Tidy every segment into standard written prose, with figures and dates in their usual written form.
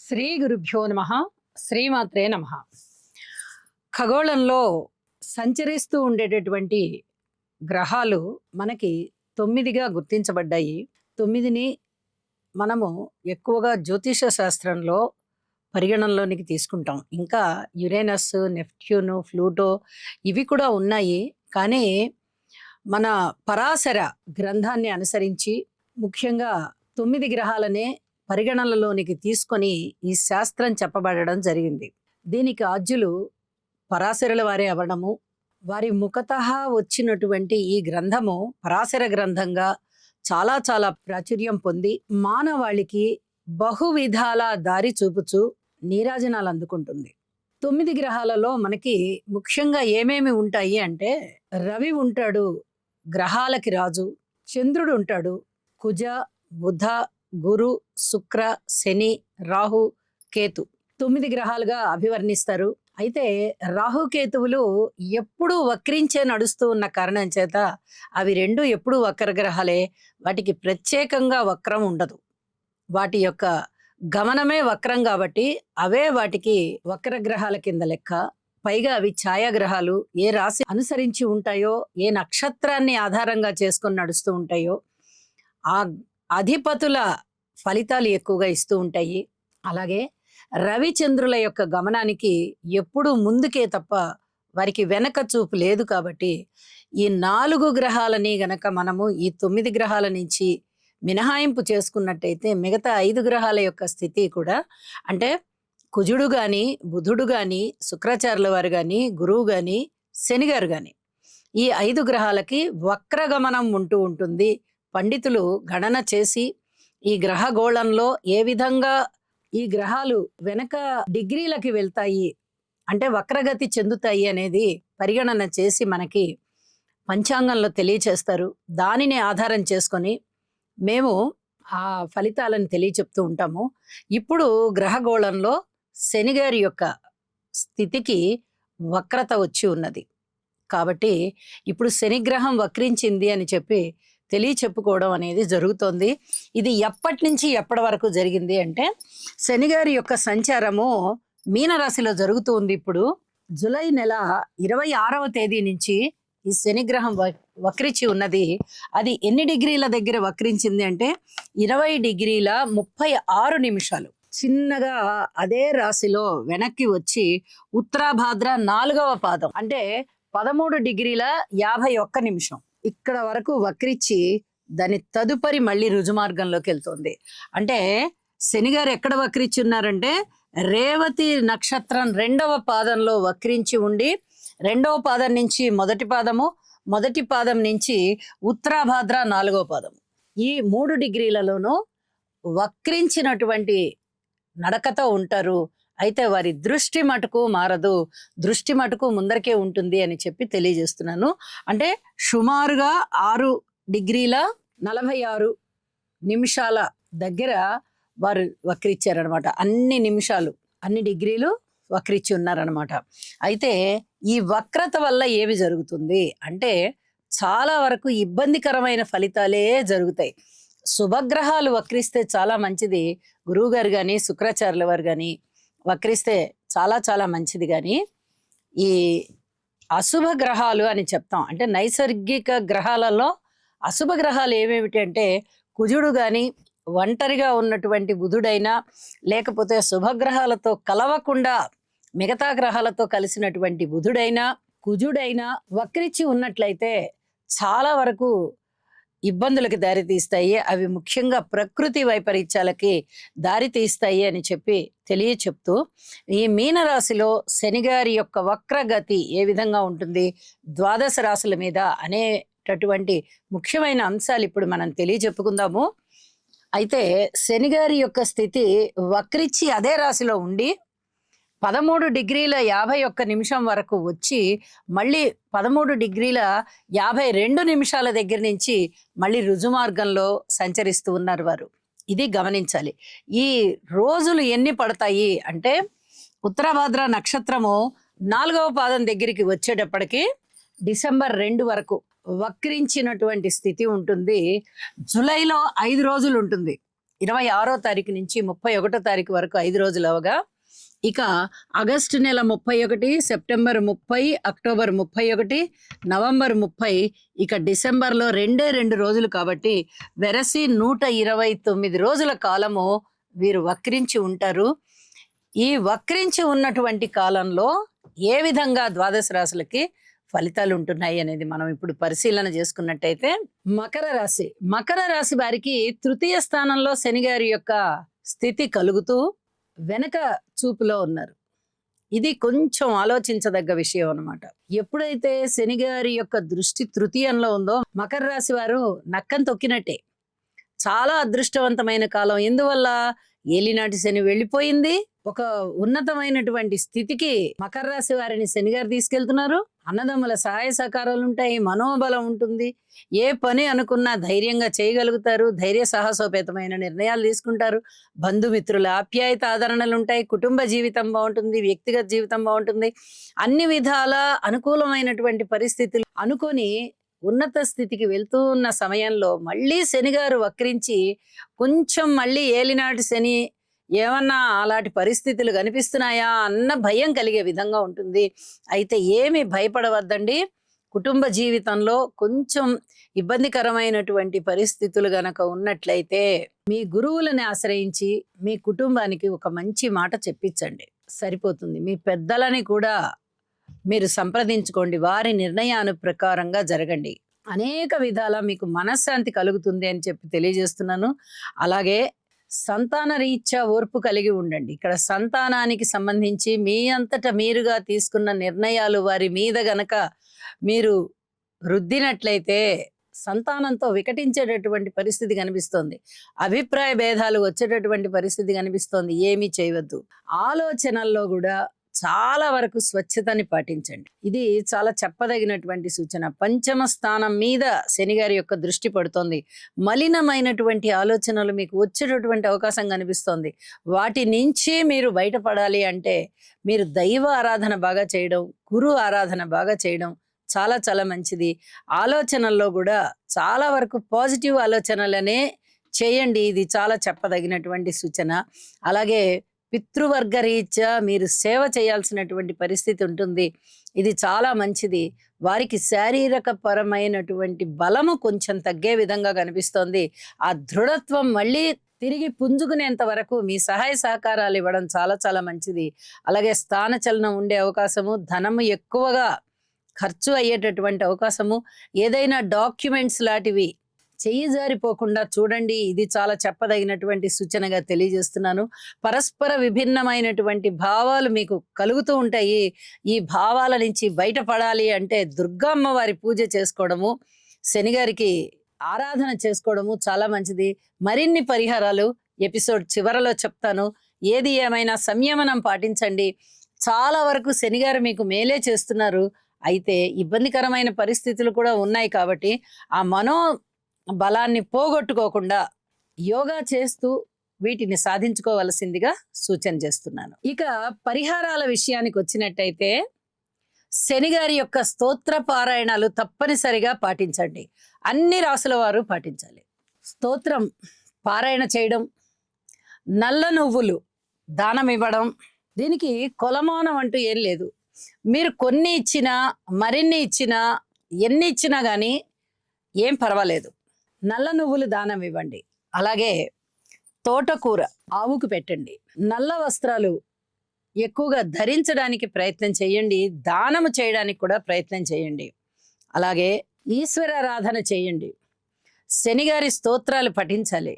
శ్రీ గురుభ్యో నమః. శ్రీమాత్రే నమః. ఖగోళంలో సంచరిస్తూ ఉండేటటువంటి గ్రహాలు మనకి 9గా గుర్తించబడ్డాయి. 9ని మనము ఎక్కువగా జ్యోతిష శాస్త్రంలో పరిగణనలోనికి తీసుకుంటాం. ఇంకా యురేనస్, నెప్ట్యూను, ప్లూటో ఇవి కూడా ఉన్నాయి. కానీ మన పరాశర గ్రంథాన్ని అనుసరించి ముఖ్యంగా 9 గ్రహాలనే పరిగణనలోనికి తీసుకొని ఈ శాస్త్రం చెప్పబడడం జరిగింది. దీనికి ఆద్యులు పరాశరుల వారే అవ్వడము, వారి ముఖతః వచ్చినటువంటి ఈ గ్రంథము పరాశర గ్రంథంగా చాలా చాలా ప్రాచుర్యం పొంది మానవాళికి బహువిధాల దారి చూపుచు నీరాజనాలు అందుకుంటుంది. 9 గ్రహాలలో మనకి ముఖ్యంగా ఏమేమి ఉంటాయి అంటే, రవి ఉంటాడు, గ్రహాలకి రాజు. చంద్రుడు ఉంటాడు, కుజ, బుధ, గురు, శుక్ర, శని, రాహు, కేతు 9 గ్రహాలుగా అభివర్ణిస్తారు. అయితే రాహుకేతువులు ఎప్పుడూ వక్రించే నడుస్తూ ఉన్న కారణం చేత అవి రెండు ఎప్పుడూ వక్ర గ్రహాలే. వాటికి ప్రత్యేకంగా వక్రం ఉండదు. వాటి యొక్క గమనమే వక్రం కాబట్టి అవే వాటికి వక్ర గ్రహాల కింద లెక్క. పైగా అవి ఛాయాగ్రహాలు. ఏ రాశి అనుసరించి ఉంటాయో, ఏ నక్షత్రాన్ని ఆధారంగా చేసుకొని నడుస్తూ ఉంటాయో ఆ అధిపతుల ఫలితాలు ఎక్కువగా ఇస్తూ ఉంటాయి. అలాగే రవిచంద్రుల యొక్క గమనానికి ఎప్పుడూ ముందుకే తప్ప వారికి వెనక చూపు లేదు. కాబట్టి ఈ 4 గ్రహాలని గనక మనము ఈ 9 గ్రహాల నుంచి మినహాయింపు చేసుకున్నట్టయితే మిగతా 5 గ్రహాల యొక్క స్థితి కూడా, అంటే కుజుడు గాని, బుధుడు గాని, శుక్రాచార్యుల వారు గాని, గురువు గాని, శని గారు గాని, ఈ 5 గ్రహాలకి వక్రగమనం ఉంటూ ఉంటుంది. పండితులు గణన చేసి ఈ గ్రహగోళంలో ఏ విధంగా ఈ గ్రహాలు వెనక డిగ్రీలకి వెళ్తాయి, అంటే వక్రగతి చెందుతాయి అనేది పరిగణన చేసి మనకి పంచాంగంలో తెలియచేస్తారు. దానిని ఆధారం చేసుకొని మేము ఆ ఫలితాలను తెలియచెప్తూ ఉంటాము. ఇప్పుడు గ్రహగోళంలో శని గారి యొక్క స్థితికి వక్రత వచ్చి ఉన్నది. కాబట్టి ఇప్పుడు శనిగ్రహం వక్రించింది అని చెప్పి తెలియచెప్పుకోవడం అనేది జరుగుతోంది. ఇది ఎప్పటి నుంచి ఎప్పటి వరకు జరిగింది అంటే, శని గారి యొక్క సంచారము మీనరాశిలో జరుగుతూ ఉంది. ఇప్పుడు జూలై నెల 26వ తేదీ నుంచి ఈ శనిగ్రహం వక్రించి ఉన్నది. అది ఎన్ని డిగ్రీల దగ్గర వక్రించింది అంటే 20 డిగ్రీల 36 నిమిషాలు. చిన్నగా అదే రాశిలో వెనక్కి వచ్చి ఉత్తరాభాద్ర 4వ పాదం అంటే 13 డిగ్రీల 51 నిమిషం ఇక్కడ వరకు వక్రించి దాని తదుపరి మళ్ళీ రుజుమార్గంలోకి వెళ్తుంది. అంటే శనిగారు ఎక్కడ వక్రించి ఉన్నారంటే, రేవతి నక్షత్రం 2వ పాదంలో వక్రించి ఉండి 2వ పాదం నుంచి మొదటి పాదము, మొదటి పాదం నుంచి ఉత్తరాభాద్ర 4వ పాదం, ఈ 3 డిగ్రీలలోనూ వక్రించినటువంటి నడకతో ఉంటారు. అయితే వారి దృష్టి మటుకు మారదు, దృష్టి మటుకు ముందరికే ఉంటుంది అని చెప్పి తెలియజేస్తున్నాను. అంటే సుమారుగా 6 డిగ్రీల 46 నిమిషాల దగ్గర వారు వక్రించారనమాట. అన్ని నిమిషాలు, అన్ని డిగ్రీలు వక్రించి ఉన్నారనమాట. అయితే ఈ వక్రత వల్ల ఏమి జరుగుతుంది అంటే, చాలా వరకు ఇబ్బందికరమైన ఫలితాలే జరుగుతాయి. శుభగ్రహాలు వక్రిస్తే చాలా మంచిది. గురువు గారు కానీ, శుక్రాచార్యుల వారు కానీ వక్రిస్తే చాలా చాలా మంచిది. కానీ ఈ అశుభ గ్రహాలు అని చెప్తాం. అంటే నైసర్గిక గ్రహాలలో అశుభ గ్రహాలు ఏమేమిటి అంటే, కుజుడు కానీ, ఒంటరిగా ఉన్నటువంటి బుధుడైనా, లేకపోతే శుభగ్రహాలతో కలవకుండా మిగతా గ్రహాలతో కలిసినటువంటి బుధుడైనా, కుజుడైనా వక్రించి ఉన్నట్లయితే చాలా వరకు ఇబ్బందులకు దారితీస్తాయి. అవి ముఖ్యంగా ప్రకృతి వైపరీత్యాలకి దారితీస్తాయి అని చెప్పి తెలియచెప్తూ, ఈ మీనరాశిలో శనిగారి యొక్క వక్రగతి ఏ విధంగా ఉంటుంది, ద్వాదశ రాశుల మీద అనేటటువంటి ముఖ్యమైన అంశాలు ఇప్పుడు మనం తెలియచెప్పుకుందాము. అయితే శనిగారి యొక్క స్థితి వక్రించి అదే రాశిలో ఉండి 13 డిగ్రీల 51 నిమిషం వరకు వచ్చి మళ్ళీ 13 డిగ్రీల 52 నిమిషాల దగ్గర నుంచి మళ్ళీ రుజుమార్గంలో సంచరిస్తూ ఉన్నారు వారు. ఇది గమనించాలి. ఈ రోజులు ఎన్ని పడతాయి అంటే, ఉత్తరాభాద్ర నక్షత్రము 4వ పాదం దగ్గరికి వచ్చేటప్పటికి డిసెంబర్ 2 వరకు వక్రించినటువంటి స్థితి ఉంటుంది. జూలైలో 5 రోజులు ఉంటుంది. 26వ తారీఖు నుంచి 31వ తారీఖు వరకు 5 రోజులు అవగా, ఇక ఆగస్టు నెల 31, సెప్టెంబర్ 30, అక్టోబర్ 31, నవంబర్ 30, ఇక డిసెంబర్లో 2 రోజులు కాబట్టి వెరసి 129 రోజుల కాలము వీరు వక్రించి ఉంటారు. ఈ వక్రించి ఉన్నటువంటి కాలంలో ఏ విధంగా ద్వాదశ రాశులకి ఫలితాలు ఉంటున్నాయి అనేది మనం ఇప్పుడు పరిశీలన చేసుకున్నట్టయితే, మకర రాశి వారికి తృతీయ స్థానంలో శని గారి యొక్క స్థితి కలుగుతూ వెనక చూపులో ఉన్నారు. ఇది కొంచెం ఆలోచించదగ్గ విషయం అన్నమాట. ఎప్పుడైతే శని గారి యొక్క దృష్టి తృతీయంలో ఉందో మకర రాశి వారు నక్కం తొక్కినట్టే. చాలా అదృష్టవంతమైన కాలం. ఎందువల్ల? ఏలినాటి శని వెళ్ళిపోయింది. ఒక ఉన్నతమైనటువంటి స్థితికి మకర రాశి వారిని శని గారు తీసుకెళ్తున్నారు. అన్నదమ్ముల సహాయ సహకారాలు ఉంటాయి, మనోబలం ఉంటుంది. ఏ పని అనుకున్నా ధైర్యంగా చేయగలుగుతారు. ధైర్య సాహసోపేతమైన నిర్ణయాలు తీసుకుంటారు. బంధుమిత్రుల ఆప్యాయత ఆదరణలు ఉంటాయి. కుటుంబ జీవితం బాగుంటుంది, వ్యక్తిగత జీవితం బాగుంటుంది. అన్ని విధాల అనుకూలమైనటువంటి పరిస్థితులు అనుకొని ఉన్నత స్థితికి వెళ్తూ ఉన్న సమయంలో మళ్ళీ శనిగారు వక్రించి కొంచెం మళ్ళీ ఏలినాటి శని ఏమన్నా అలాంటి పరిస్థితులు కనిపిస్తున్నాయా అన్న భయం కలిగే విధంగా ఉంటుంది. అయితే ఏమి భయపడవద్దండి. కుటుంబ జీవితంలో కొంచెం ఇబ్బందికరమైనటువంటి పరిస్థితులు గనక ఉన్నట్లయితే మీ గురువులని ఆశ్రయించి మీ కుటుంబానికి ఒక మంచి మాట చెప్పించండి, సరిపోతుంది. మీ పెద్దలని కూడా మీరు సంప్రదించుకోండి. వారి నిర్ణయాను ప్రకారంగా జరగండి. అనేక విధాల మీకు మనశ్శాంతి కలుగుతుంది అని చెప్పి తెలియజేస్తున్నాను. అలాగే సంతాన రీత్యా ఓర్పు కలిగి ఉండండి. ఇక్కడ సంతానానికి సంబంధించి మీ అంతట మీరుగా తీసుకున్న నిర్ణయాలు వారి మీద గనక మీరు రుద్దినట్లయితే సంతానంతో వికటించేటటువంటి పరిస్థితి కనిపిస్తోంది. అభిప్రాయ భేదాలు వచ్చేటటువంటి పరిస్థితి కనిపిస్తోంది. ఏమీ చేయవద్దు. ఆలోచనల్లో కూడా చాలా వరకు స్వచ్ఛతని పాటించండి. ఇది చాలా చెప్పదగినటువంటి సూచన. పంచమ స్థానం మీద శని గారి యొక్క దృష్టి పడుతోంది. మలినమైనటువంటి ఆలోచనలు మీకు వచ్చేటటువంటి అవకాశం కనిపిస్తోంది. వాటి నుంచి మీరు బయటపడాలి అంటే మీరు దైవ ఆరాధన బాగా చేయడం, గురు ఆరాధన బాగా చేయడం చాలా చాలా మంచిది. ఆలోచనల్లో కూడా చాలా వరకు పాజిటివ్ ఆలోచనలనే చేయండి. ఇది చాలా చెప్పదగినటువంటి సూచన. అలాగే పితృవర్గ రీత్యా మీరు సేవ చేయాల్సినటువంటి పరిస్థితి ఉంటుంది. ఇది చాలా మంచిది. వారికి శారీరక పరమైనటువంటి బలము కొంచెం తగ్గే విధంగా కనిపిస్తోంది. ఆ దృఢత్వం మళ్ళీ తిరిగి పుంజుకునేంత వరకు మీ సహాయ సహకారాలు ఇవ్వడం చాలా చాలా మంచిది. అలాగే స్థానచలనం ఉండే అవకాశము, ధనము ఎక్కువగా ఖర్చు అయ్యేటటువంటి అవకాశము, ఏదైనా డాక్యుమెంట్స్ లాంటివి చెయ్యి జారిపోకుండా చూడండి. ఇది చాలా చెప్పదగినటువంటి సూచనగా తెలియజేస్తున్నాను. పరస్పర విభిన్నమైనటువంటి భావాలు మీకు కలుగుతూ ఉంటాయి. ఈ భావాల నుంచి బయటపడాలి అంటే దుర్గమ్మ వారి పూజ చేసుకోవడము, శనిగారికి ఆరాధన చేసుకోవడము చాలా మంచిది. మరిన్ని పరిహారాలు ఎపిసోడ్ చివరలో చెప్తాను. ఏది ఏమైనా సంయమనం పాటించండి. చాలా వరకు శనిగారు మీకు మేలే చేస్తున్నారు. అయితే ఇబ్బందికరమైన పరిస్థితులు కూడా ఉన్నాయి కాబట్టి ఆ బలాన్ని పోగొట్టుకోకుండా యోగా చేస్తూ వీటిని సాధించుకోవలసిందిగా సూచన చేస్తున్నాను. ఇక పరిహారాల విషయానికి వచ్చినట్టయితే శనిగారి యొక్క స్తోత్ర పారాయణాలు తప్పనిసరిగా పాటించండి. అన్ని రాసుల వారు పాటించాలి. స్తోత్రం పారాయణ చేయడం, నల్ల నువ్వులు దానం ఇవ్వడం, దీనికి కొలమానం అంటూ ఏం లేదు. మీరు కొన్ని ఇచ్చినా, మరిన్ని ఇచ్చినా, ఎన్ని ఇచ్చినా కానీ ఏం పర్వాలేదు. నల్ల నువ్వులు దానం ఇవ్వండి. అలాగే తోటకూర ఆవుకు పెట్టండి. నల్ల వస్త్రాలు ఎక్కువగా ధరించడానికి ప్రయత్నం చేయండి. దానము చేయడానికి కూడా ప్రయత్నం చేయండి. అలాగే ఈశ్వరారాధన చేయండి. శనిగారి స్తోత్రాలు పఠించాలి.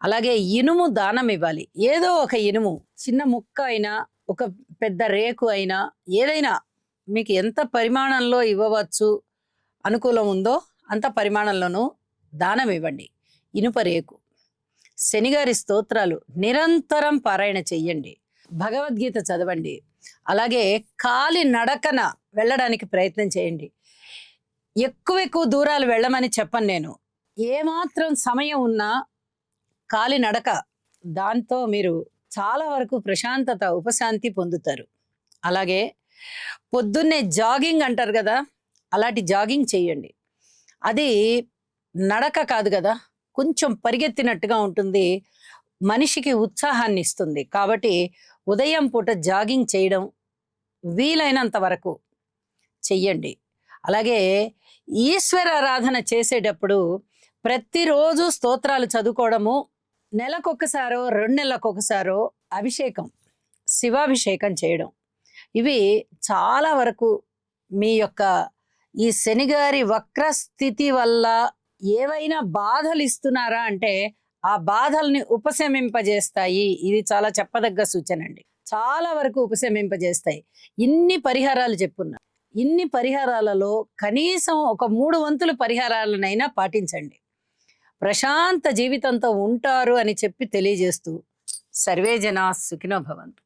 అలాగే ఇనుము దానం ఇవ్వాలి. ఏదో ఒక ఇనుము, చిన్న ముక్క అయినా, ఒక పెద్ద రేకు అయినా, ఏదైనా మీకు ఎంత పరిమాణంలో ఇవ్వవచ్చు అనుకూలం ఉందో అంత పరిమాణంలోనూ దానం ఇవ్వండి. ఇనుప రేకు. శనిగారి స్తోత్రాలు నిరంతరం పారాయణ చెయ్యండి. భగవద్గీత చదవండి. అలాగే కాలి నడకన వెళ్ళడానికి ప్రయత్నం చేయండి. ఎక్కువ దూరాలు వెళ్ళమని చెప్పను నేను. ఏమాత్రం సమయం ఉన్నా కాలి నడక, దాంతో మీరు చాలా వరకు ప్రశాంతత, ఉపశాంతి పొందుతారు. అలాగే పొద్దున్నే జాగింగ్ అంటారు కదా, అలాంటి జాగింగ్ చేయండి. అది నడక కాదు కదా, కొంచెం పరిగెత్తినట్టుగా ఉంటుంది. మనిషికి ఉత్సాహాన్ని ఇస్తుంది. కాబట్టి ఉదయం పూట జాగింగ్ చేయడం వీలైనంత వరకు చెయ్యండి. అలాగే ఈశ్వరారాధన చేసేటప్పుడు ప్రతిరోజు స్తోత్రాలు చదువుకోవడము, నెలకొకసారో, 2 నెలలకొకసారో అభిషేకం, శివాభిషేకం చేయడం. ఇవి చాలా వరకు మీ యొక్క ఈ శనిగారి వక్ర స్థితి వల్ల ఏవైనా బాధలు ఇస్తున్నారా అంటే ఆ బాధల్ని ఉపశమింపజేస్తాయి. ఇది చాలా చెప్పదగ్గ సూచన అండి. చాలా వరకు ఉపశమింపజేస్తాయి. ఇన్ని పరిహారాలు చెప్పున్నా. ఇన్ని పరిహారాలలో కనీసం ఒక 3 వంతుల పరిహారాలనైనా పాటించండి. ప్రశాంత జీవితంతో ఉంటారు అని చెప్పి తెలియజేస్తూ సర్వే జనా సుఖినో భవంతు.